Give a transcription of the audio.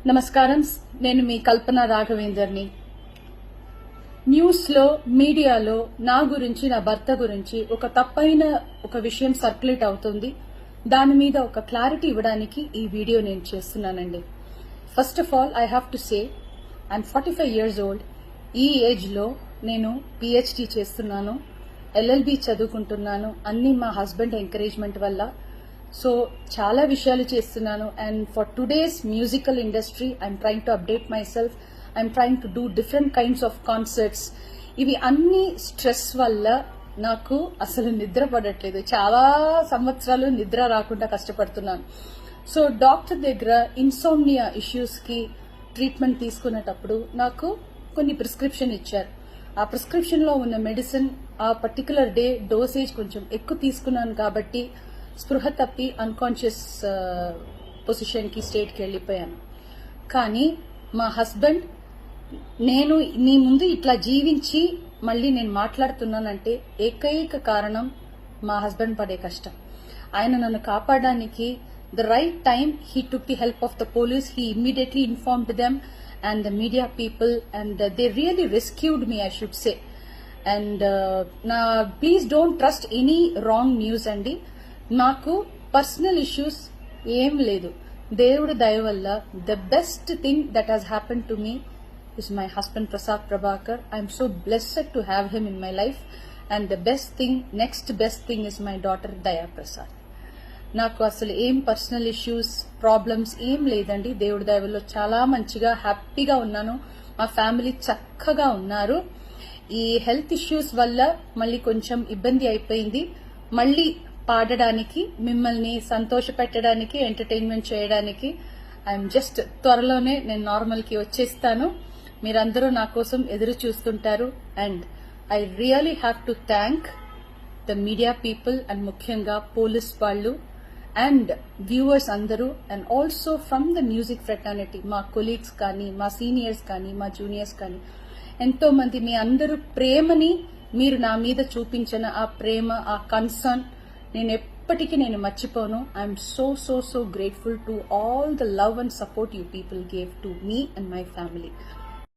నమస్కారం. నేను మీ కల్పన రాఘవేందర్ని. న్యూస్లో మీడియాలో నా గురించి, నా భర్త గురించి ఒక తప్పైన ఒక విషయం సర్క్యులేట్ అవుతుంది. దాని మీద ఒక క్లారిటీ ఇవ్వడానికి ఈ వీడియో నేను చేస్తున్నానండి. First of all I have to say I'm 45 years old. ఈ ఏజ్లో నేను పిహెచ్డి చేస్తున్నాను, ఎల్ఎల్బి చదువుకుంటున్నాను. అన్ని మా హస్బెండ్ ఎంకరేజ్మెంట్ వల్ల. సో చాలా విషయాలు చేస్తున్నాను. And for today's musical industry I'm trying to update my self. I'm trying to do different kinds of concerts. ఇవి అన్ని స్ట్రెస్ వల్ల నాకు అసలు నిద్ర పడట్లేదు. చాలా సంవత్సరాలు నిద్ర రాకుండా కష్టపడుతున్నాను. సో డాక్టర్ దగ్గర ఇన్సోమ్నియా ఇష్యూస్కి ట్రీట్మెంట్ తీసుకునేటప్పుడు నాకు కొన్ని ప్రిస్క్రిప్షన్ ఇచ్చారు. ఆ ప్రిస్క్రిప్షన్లో ఉన్న మెడిసిన్ ఆ పర్టికులర్ డే డోసేజ్ కొంచెం ఎక్కువ తీసుకున్నాను కాబట్టి స్పృహ తప్పి అన్కాన్షియస్ పొజిషన్కి స్టేట్కి వెళ్ళిపోయాను. కానీ మా హస్బెండ్, నేను మీ ముందు ఇట్లా జీవించి మళ్ళీ నేను మాట్లాడుతున్నానంటే ఏకైక కారణం మా హస్బెండ్ పడే కష్టం. ఆయన నన్ను కాపాడడానికి the right time he took the help of the police. He immediately informed them and the media people and they really rescued me, I should say. And నా please don't trust any wrong news అండి. నాకు personal issues ఏం లేదు. దేవుడి దయ వల్ల the best thing that has happen to me is my husband Prasad Prabhakar. I'm so blessed to have him in my life. And the best thing, next best thing is my daughter దయా ప్రసాద్. నాకు అసలు ఏం personal issues, problems ఏం లేదండి. దేవుడి దయ వల్ల చాలా మంచిగా హ్యాపీగా ఉన్నాను. మా ఫ్యామిలీ చక్కగా ఉన్నారు. ఈ హెల్త్ ఇష్యూస్ వల్ల మళ్ళీ కొంచెం ఇబ్బంది అయిపోయింది. మళ్ళీ పాడడానికి, మిమ్మల్ని సంతోష పెట్టడానికి, ఎంటర్టైన్మెంట్ చేయడానికి ఐఎమ్ జస్ట్ త్వరలోనే నేను నార్మల్కి వచ్చేస్తాను. మీరందరూ నా కోసం ఎదురు చూస్తుంటారు. And I really have to thank the media people and ముఖ్యంగా పోలీస్ వాళ్ళు అండ్ వ్యూవర్స్ అందరూ. And also from the music fraternity, మా కొలీగ్స్ కానీ, మా సీనియర్స్ కానీ, మా జూనియర్స్ కానీ, ఎంతో మంది మీ అందరూ ప్రేమని, మీరు నా మీద చూపించిన ఆ ప్రేమ, ఆ కన్సర్న్ నేను ఎప్పటికీ మర్చిపోను. I'm so grateful to all the love and support you people gave to me and my family.